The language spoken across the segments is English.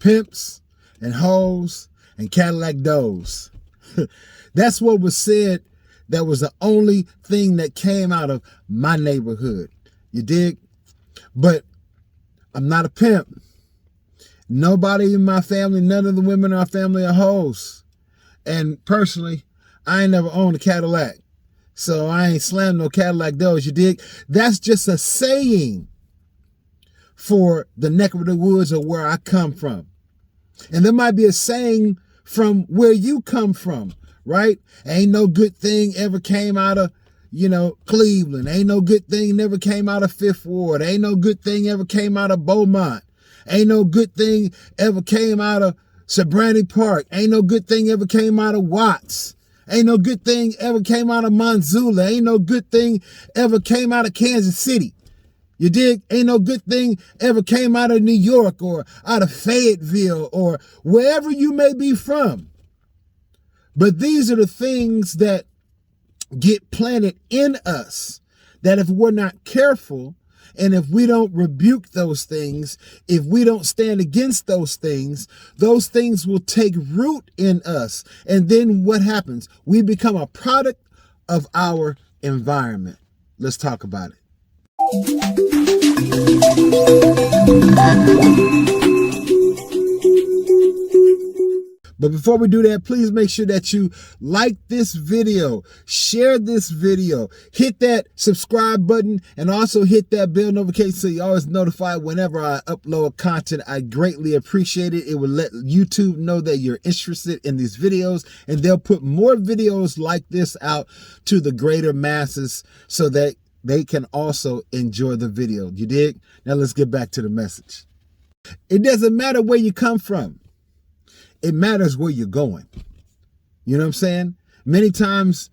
pimps and hoes and Cadillac does. That's what was said. That was the only thing that came out of my neighborhood. You dig? But I'm not a pimp. Nobody in my family, none of the women in our family are hoes. And personally, I ain't never owned a Cadillac. So I ain't slammed no Cadillac doors, you dig? That's just a saying for the neck of the woods of where I come from. And there might be a saying from where you come from, right? Ain't no good thing ever came out of, Cleveland. Ain't no good thing never came out of Fifth Ward. Ain't no good thing ever came out of Beaumont. Ain't no good thing ever came out of Sabrani Park. Ain't no good thing ever came out of Watts. Ain't no good thing ever came out of Missoula. Ain't no good thing ever came out of Kansas City. You dig? Ain't no good thing ever came out of New York or out of Fayetteville or wherever you may be from. But these are the things that get planted in us that if we're not careful and if we don't rebuke those things, if we don't stand against those things will take root in us. And then what happens? We become a product of our environment. Let's talk about it. But before we do that, please make sure that you like this video, share this video, hit that subscribe button, and also hit that bell notification so you're always notified whenever I upload content. I greatly appreciate it. It will let YouTube know that you're interested in these videos, and they'll put more videos like this out to the greater masses so that they can also enjoy the video. You dig? Now let's get back to the message. It doesn't matter where you come from. It matters where you're going. You know what I'm saying? Many times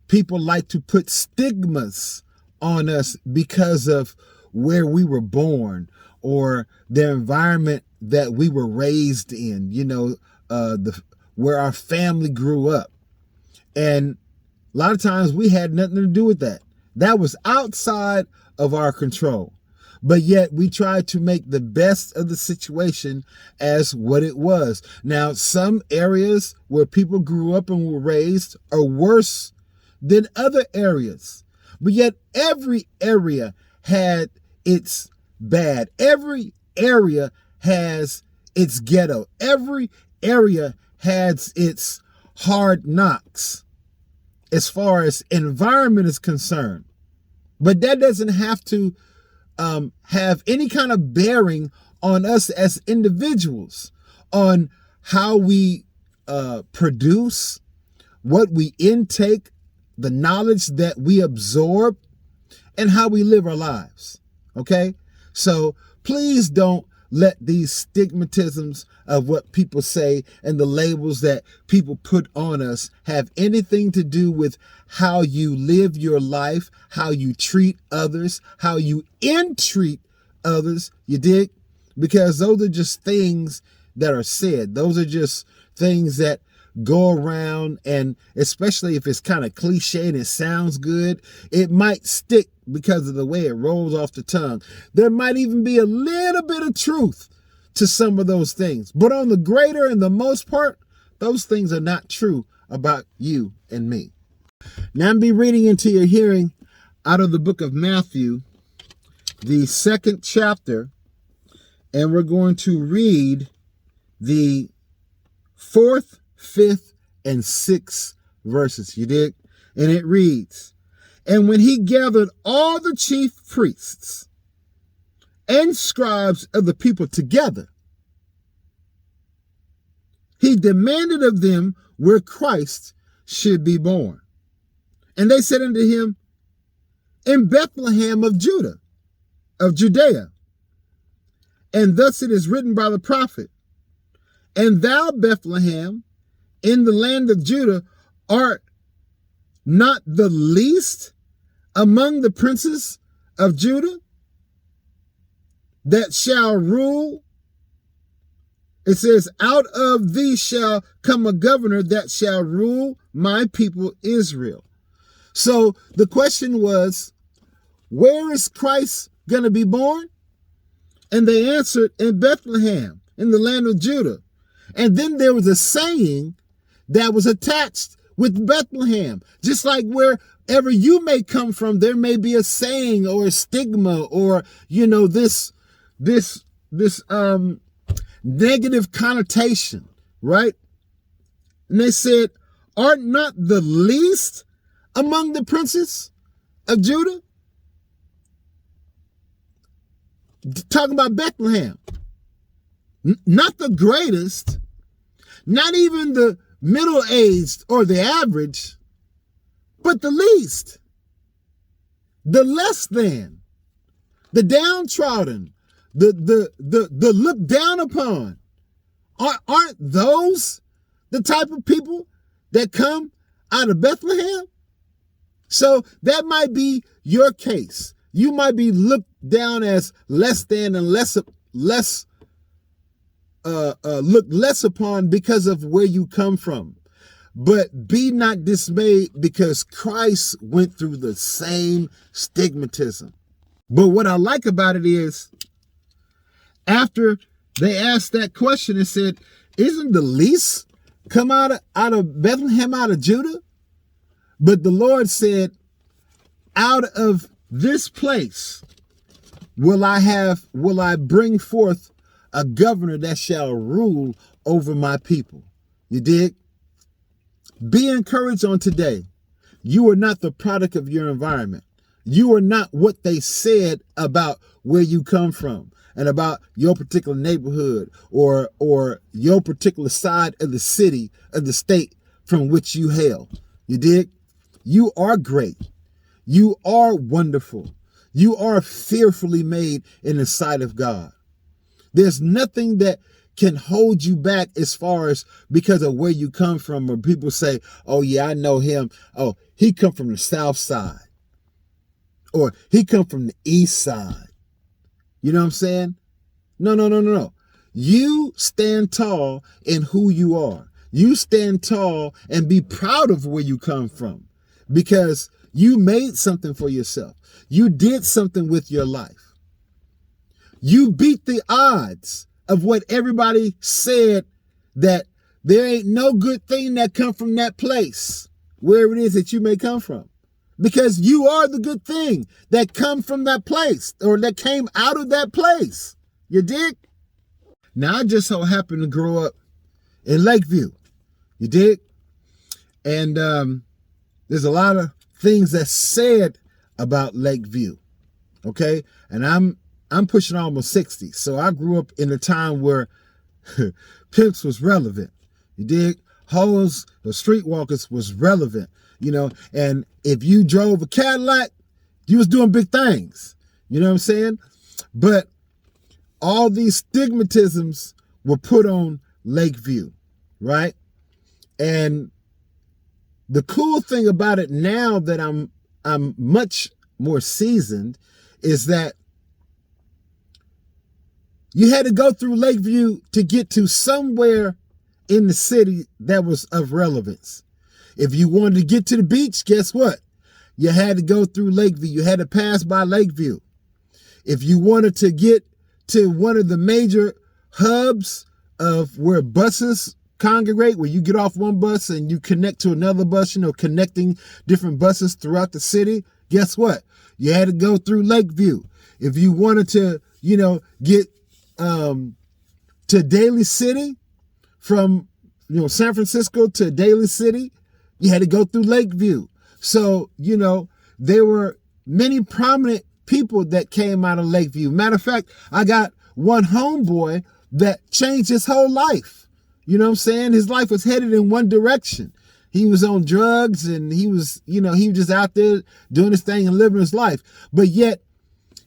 people like to put stigmas on us because of where we were born or the environment that we were raised in, where our family grew up. And a lot of times we had nothing to do with that. That was outside of our control. But yet we tried to make the best of the situation as what it was. Now, some areas where people grew up and were raised are worse than other areas. But yet every area had its bad. Every area has its ghetto. Every area has its hard knocks as far as environment is concerned. But that doesn't have to have any kind of bearing on us as individuals, on how we produce, what we intake, the knowledge that we absorb, and how we live our lives. Okay? So please don't let these stigmatisms of what people say and the labels that people put on us have anything to do with how you live your life, how you treat others, how you entreat others. You dig? Because those are just things that are said. Those are just things that go around, and especially if it's kind of cliche and it sounds good, it might stick because of the way it rolls off the tongue. There might even be a little bit of truth to some of those things. But on the greater and the most part, those things are not true about you and me. Now I'm be reading into your hearing out of the book of Matthew, the 2nd chapter, and we're going to read the 4th, 5th, and 6th verses. You dig? And it reads, "And when he gathered all the chief priests and scribes of the people together, he demanded of them where Christ should be born. And they said unto him, In Bethlehem of Judea. And thus it is written by the prophet, And thou, Bethlehem, in the land of Judah, art not the least among the princes of Judah, that shall rule. It says, Out of thee shall come a governor that shall rule my people Israel. So the question was, where is Christ going to be born? And they answered, in Bethlehem. in the land of Judah. And then there was a saying that was attached with Bethlehem. Just like wherever you may come from, there may be a saying or a stigma or, this negative connotation, right? And they said, art not the least among the princes of Judah? Talking about Bethlehem. Not the greatest, not even the middle-aged or the average, but the least, the less than, the downtrodden, the looked down upon. Aren't those the type of people that come out of Bethlehem? So that might be your case. You might be looked down as less than and looked less upon because of where you come from. But be not dismayed, because Christ went through the same stigmatism. But what I like about it is, after they asked that question and said, isn't the least come out of Bethlehem, out of Judah? But the Lord said, out of this place will I bring forth a governor that shall rule over my people. You dig? Be encouraged on today. You are not the product of your environment. You are not what they said about where you come from and about your particular neighborhood or your particular side of the city, of the state from which you hail. You dig? You are great. You are wonderful. You are fearfully made in the sight of God. There's nothing that can hold you back as far as because of where you come from, or people say, oh yeah, I know him. Oh, he come from the south side, or he come from the east side. You know what I'm saying? No. You stand tall in who you are. You stand tall and be proud of where you come from, because you made something for yourself. You did something with your life. You beat the odds of what everybody said, that there ain't no good thing that come from that place, wherever it is that you may come from. Because you are the good thing that come from that place, or that came out of that place. You dig? Now, I just so happened to grow up in Lakeview. You dig? And there's a lot of things that's said about Lakeview. Okay? And I'm pushing almost 60. So I grew up in a time where pimps was relevant. You dig? Hoes, the streetwalkers was relevant. And if you drove a Cadillac, you was doing big things. You know what I'm saying? But all these stigmatisms were put on Lakeview, right? And the cool thing about it now that I'm much more seasoned is that you had to go through Lakeview to get to somewhere in the city that was of relevance. If you wanted to get to the beach, guess what? You had to go through Lakeview. You had to pass by Lakeview. If you wanted to get to one of the major hubs of where buses congregate, where you get off one bus and you connect to another bus, connecting different buses throughout the city, guess what? You had to go through Lakeview. If you wanted to, get to Daly City, from San Francisco to Daly City, you had to go through Lakeview. So, there were many prominent people that came out of Lakeview. Matter of fact, I got one homeboy that changed his whole life. You know what I'm saying? His life was headed in one direction. He was on drugs and he was just out there doing his thing and living his life. But yet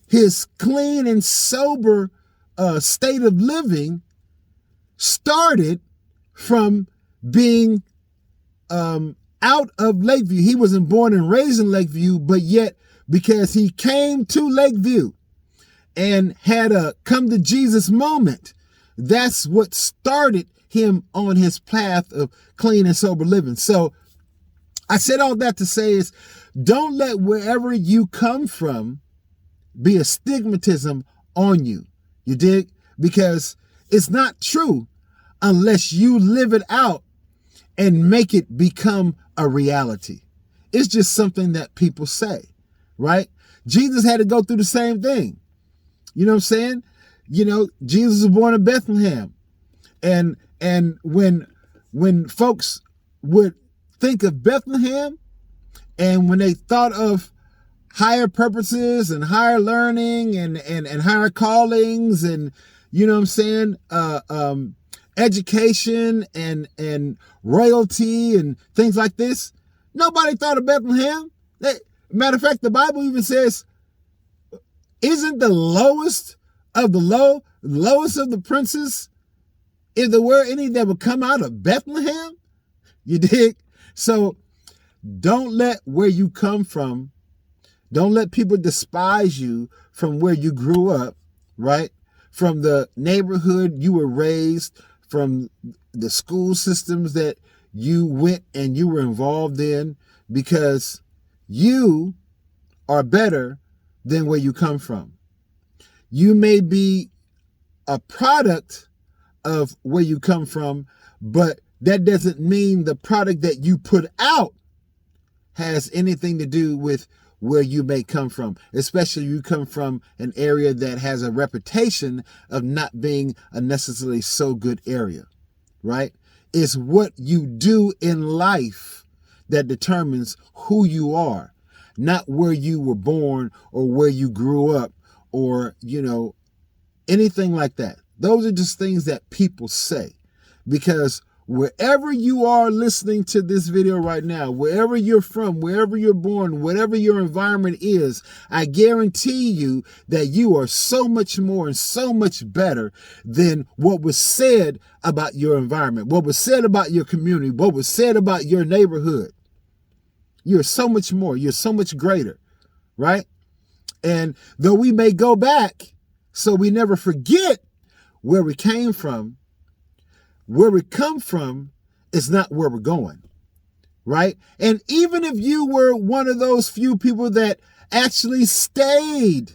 his clean and sober state of living started from being out of Lakeview. He wasn't born and raised in Lakeview, but yet because he came to Lakeview and had a come to Jesus moment, that's what started him on his path of clean and sober living. So I said all that to say is, don't let wherever you come from be a stigmatism on you. You dig? Because It's not true unless you live it out and make it become a reality. It's just something that people say, right? Jesus had to go through the same thing. You know what I'm saying? You know, Jesus was born in Bethlehem. And when folks would think of Bethlehem, and when they thought of higher purposes and higher learning and higher callings and, you know what I'm saying, education and royalty and things like this, nobody thought of Bethlehem. Matter of fact, the Bible even says, isn't the lowest of the lowest of the princes, if there were any that would come out of Bethlehem? You dig? So don't let where you come from, don't let people despise you from where you grew up, right? From the neighborhood you were raised, from the school systems that you went and you were involved in, because you are better than where you come from. You may be a product of where you come from, but that doesn't mean the product that you put out has anything to do with where you may come from, especially you come from an area that has a reputation of not being a necessarily so good area, right? It's what you do in life that determines who you are, not where you were born or where you grew up or, you know, anything like that. Those are just things that people say, because wherever you are listening to this video right now, wherever you're from, wherever you're born, whatever your environment is, I guarantee you that you are so much more and so much better than what was said about your environment, what was said about your community, what was said about your neighborhood. You're so much more. You're so much greater, right? And though we may go back, so we never forget where we came from, where we come from is not where we're going, right? And even if you were one of those few people that actually stayed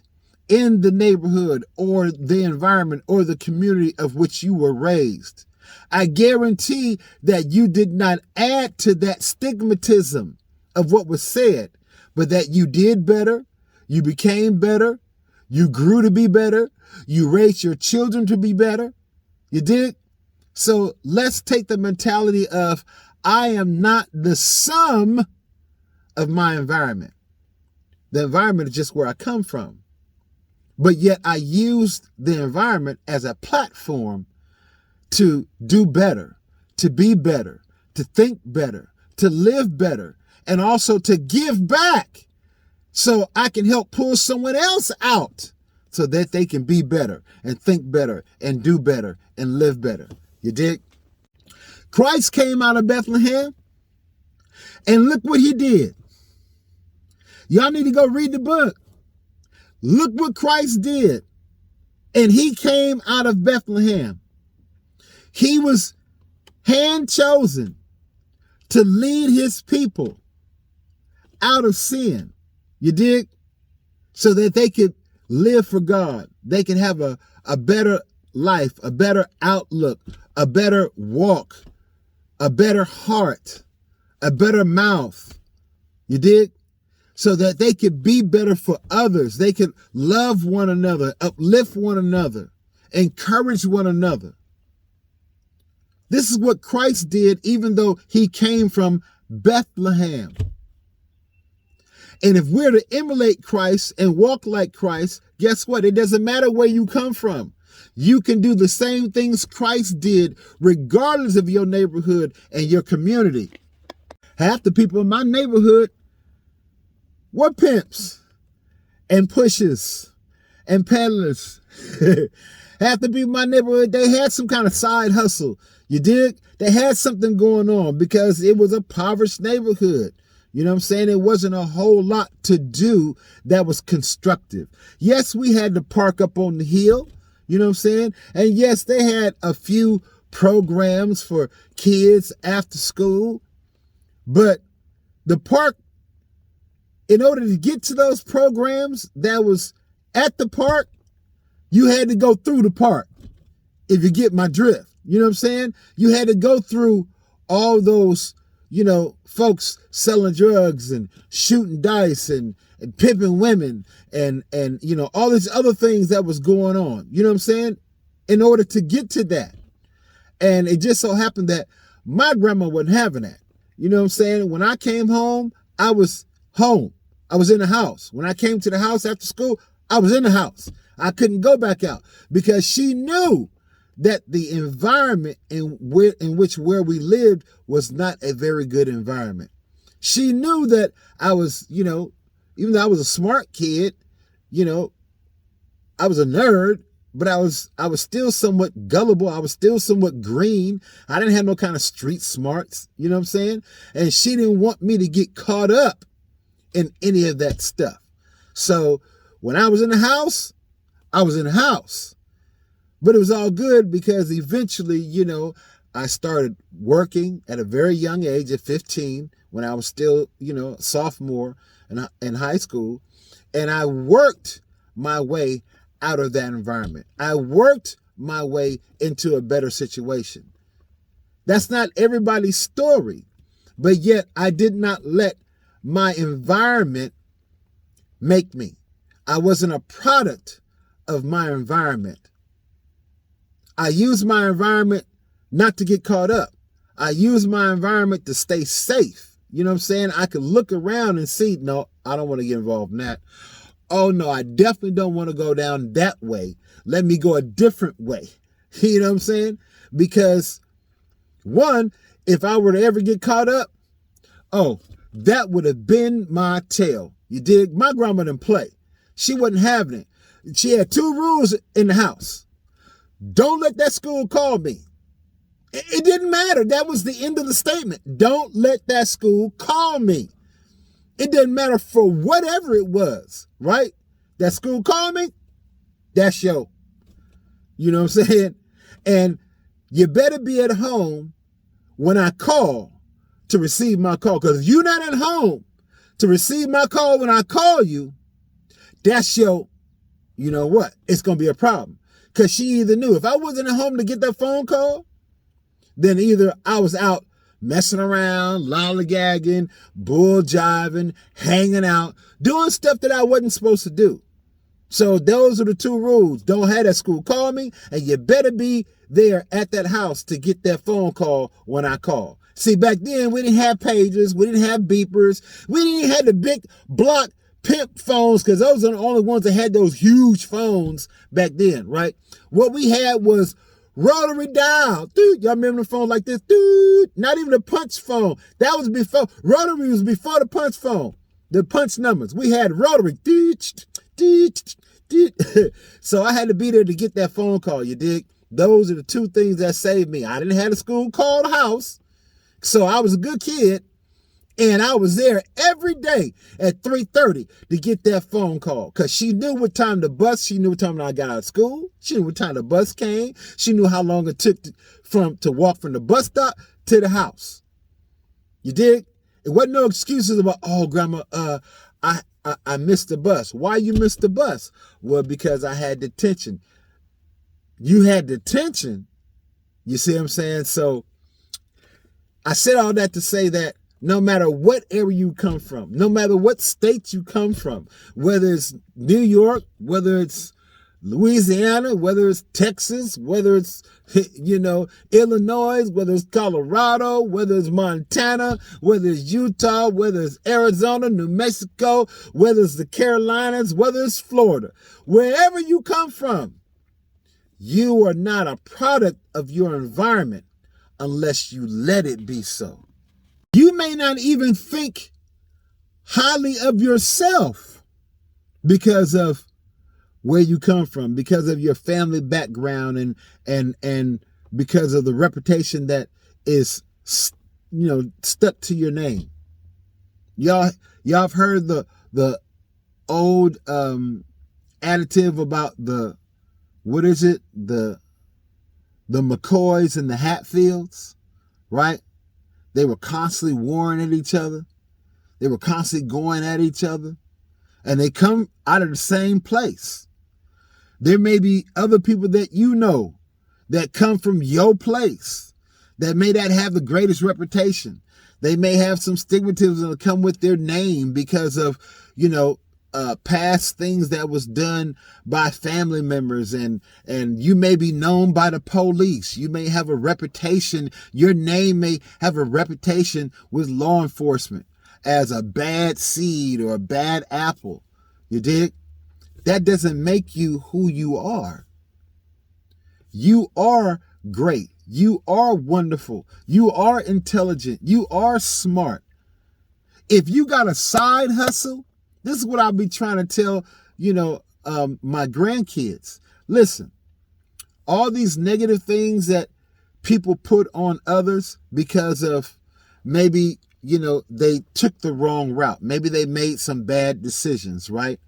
in the neighborhood or the environment or the community of which you were raised, I guarantee that you did not add to that stigmatism of what was said, but that you did better, you became better, you grew to be better, you raised your children to be better. You did? So let's take the mentality of, I am not the sum of my environment. The environment is just where I come from. But yet I used the environment as a platform to do better, to be better, to think better, to live better, and also to give back so I can help pull someone else out so that they can be better and think better and do better and live better. You dig? Christ came out of Bethlehem, and look what he did. Y'all need to go read the book. Look what Christ did. And he came out of Bethlehem. He was hand chosen to lead his people out of sin. You dig? So that they could live for God. They could have a better life, a better outlook, a better walk, a better heart, a better mouth. You dig? So that they could be better for others. They could love one another, uplift one another, encourage one another. This is what Christ did, even though he came from Bethlehem. And if we're to emulate Christ and walk like Christ, guess what? It doesn't matter where you come from. You can do the same things Christ did, regardless of your neighborhood and your community. Half the people in my neighborhood were pimps and pushers and peddlers. Half the people in my neighborhood, they had some kind of side hustle. You dig? They had something going on because it was a impoverished neighborhood. You know what I'm saying? It wasn't a whole lot to do that was constructive. Yes, we had to park up on the hill. You know what I'm saying? And yes, they had a few programs for kids after school. But the park, in order to get to those programs that was at the park, you had to go through the park. if you get my drift. You know what I'm saying? You had to go through all those, folks selling drugs and shooting dice and pimping women and all these other things that was going on. You know what I'm saying? In order to get to that. And it just so happened that my grandma wasn't having that. You know what I'm saying? When I came home, I was home. I was in the house. When I came to the house after school, I was in the house. I couldn't go back out because she knew that the environment in which we lived was not a very good environment. She knew that I was, even though I was a smart kid, I was a nerd, but I was still somewhat gullible. I was still somewhat green. I didn't have no kind of street smarts, you know what I'm saying? And she didn't want me to get caught up in any of that stuff. So when I was in the house, I was in the house. But it was all good because eventually, I started working at a very young age at 15 when I was still, a sophomore in high school. And I worked my way out of that environment. I worked my way into a better situation. That's not everybody's story, but yet I did not let my environment make me. I wasn't a product of my environment. I used my environment not to get caught up. I used my environment to stay safe. You know what I'm saying? I could look around and see, no, I don't want to get involved in that. Oh no, I definitely don't want to go down that way. Let me go a different way. You know what I'm saying? Because one, if I were to ever get caught up, that would have been my tail. You dig? My grandma didn't play. She wasn't having it. She had 2 rules in the house. Don't let that school call me. It didn't matter. That was the end of the statement. Don't let that school call me. It didn't matter for whatever it was, right? That school called me, that's yo. You know what I'm saying? And you better be at home when I call to receive my call. Because if you're not at home to receive my call when I call you, that's your, you know what? It's going to be a problem. Because she either knew if I wasn't at home to get that phone call, then either I was out messing around, lollygagging, bull jiving, hanging out, doing stuff that I wasn't supposed to do. So those are the 2 rules. Don't have that school call me, and you better be there at that house to get that phone call when I call. See, back then, we didn't have pagers, we didn't have beepers, we didn't even have the big block pimp phones, because those are the only ones that had those huge phones back then, right? What we had was rotary dial. Dude, y'all remember the phone like this? Dude, not even a punch phone. That was before, rotary was before the punch phone. The punch numbers. We had rotary. So I had to be there to get that phone call, you dig? Those are the 2 things that saved me. I didn't have a school call the house. So I was a good kid. And I was there every day at 3:30 to get that phone call. Because she knew what time the bus, she knew what time I got out of school. She knew what time the bus came. She knew how long it took to walk from the bus stop to the house. You dig? It wasn't no excuses about, oh, grandma, I missed the bus. Why you missed the bus? Well, because I had detention. You had detention. You see what I'm saying? So I said all that to say that no matter what area you come from, no matter what state you come from, whether it's New York, whether it's Louisiana, whether it's Texas, whether it's, Illinois, whether it's Colorado, whether it's Montana, whether it's Utah, whether it's Arizona, New Mexico, whether it's the Carolinas, whether it's Florida, wherever you come from, you are not a product of your environment unless you let it be so. You may not even think highly of yourself because of where you come from, because of your family background and because of the reputation that is, stuck to your name. Y'all have heard the old additive about the McCoys and the Hatfields, right? They were constantly warring at each other. They were constantly going at each other. And they come out of the same place. There may be other people that you know that come from your place that may not have the greatest reputation. They may have some stigmatism that come with their name because of, past things that was done by family members, and you may be known by the police. You may have a reputation. Your name may have a reputation with law enforcement as a bad seed or a bad apple. You dig? That doesn't make you who you are. You are great. You are wonderful. You are intelligent. You are smart. If you got a side hustle, this is what I'll be trying to tell, my grandkids. Listen, all these negative things that people put on others because of maybe, they took the wrong route. Maybe they made some bad decisions, right?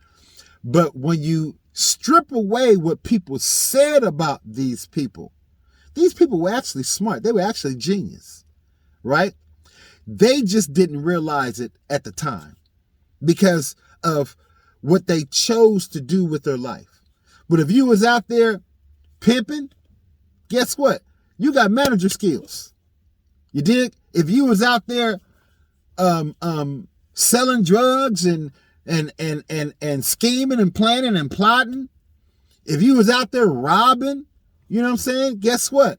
But when you strip away what people said about these people were actually smart. They were actually genius, right? They just didn't realize it at the time because of what they chose to do with their life. But if you was out there pimping, guess what? You got manager skills. You dig? If you was out there selling drugs and scheming and planning and plotting, if you was out there robbing, you know what I'm saying? Guess what?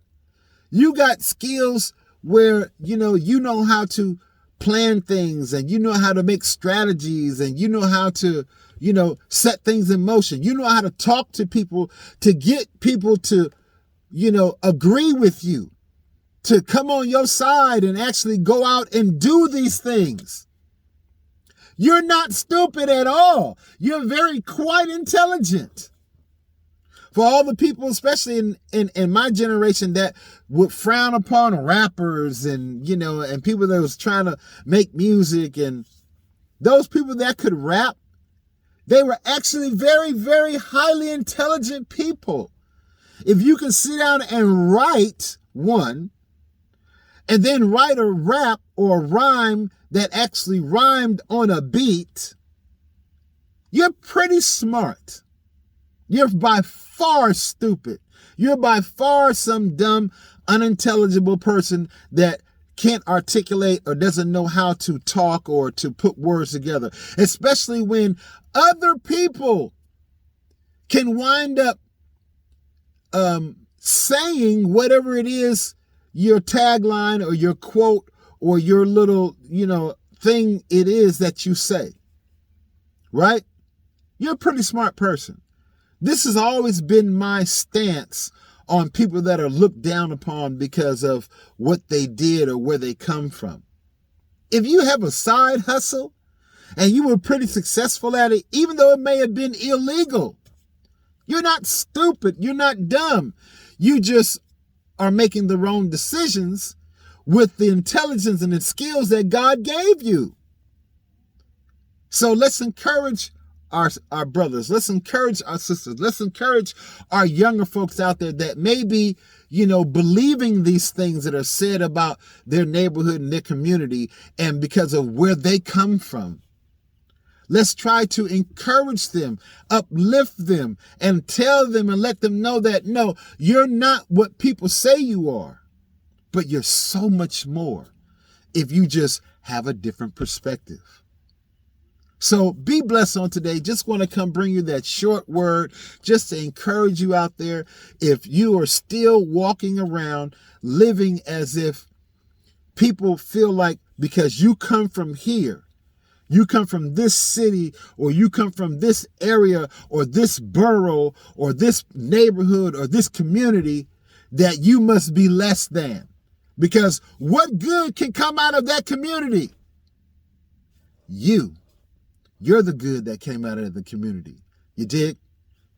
You got skills where, you know how to plan things, and you know how to make strategies, and you know how to, set things in motion. You know how to talk to people to get people to, agree with you, to come on your side and actually go out and do these things. You're not stupid at all. You're very quite intelligent. For all the people, especially in my generation, that would frown upon rappers and, and people that was trying to make music, and those people that could rap, they were actually very, very highly intelligent people. If you can sit down and write one, and then write a rap or a rhyme that actually rhymed on a beat, you're pretty smart. You're by far stupid. You're by far some dumb, unintelligible person that can't articulate or doesn't know how to talk or to put words together, especially when other people can wind up saying whatever it is, your tagline or your quote or your little, thing it is that you say, right? You're a pretty smart person. This has always been my stance on people that are looked down upon because of what they did or where they come from. If you have a side hustle and you were pretty successful at it, even though it may have been illegal, you're not stupid. You're not dumb. You just are making the wrong decisions with the intelligence and the skills that God gave you. So let's encourage our brothers. Let's encourage our sisters. Let's encourage our younger folks out there that may be, believing these things that are said about their neighborhood and their community and because of where they come from. Let's try to encourage them, uplift them, and tell them and let them know that, no, you're not what people say you are, but you're so much more if you just have a different perspective. So be blessed on today. Just want to come bring you that short word just to encourage you out there. If you are still walking around living as if people feel like because you come from here, you come from this city, or you come from this area or this borough or this neighborhood or this community, that you must be less than. Because what good can come out of that community? You're the good that came out of the community. You dig?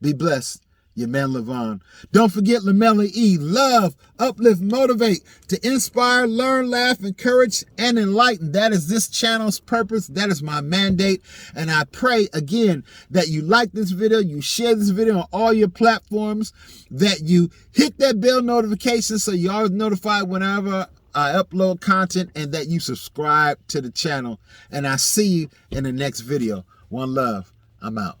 Be blessed. Your man Levon. Don't forget Lamella E. Love, uplift, motivate, to inspire, learn, laugh, encourage, and enlighten. That is this channel's purpose. That is my mandate. And I pray again that you like this video, you share this video on all your platforms, that you hit that bell notification so you're always notified whenever I upload content, and that you subscribe to the channel. And I see you in the next video. One love. I'm out.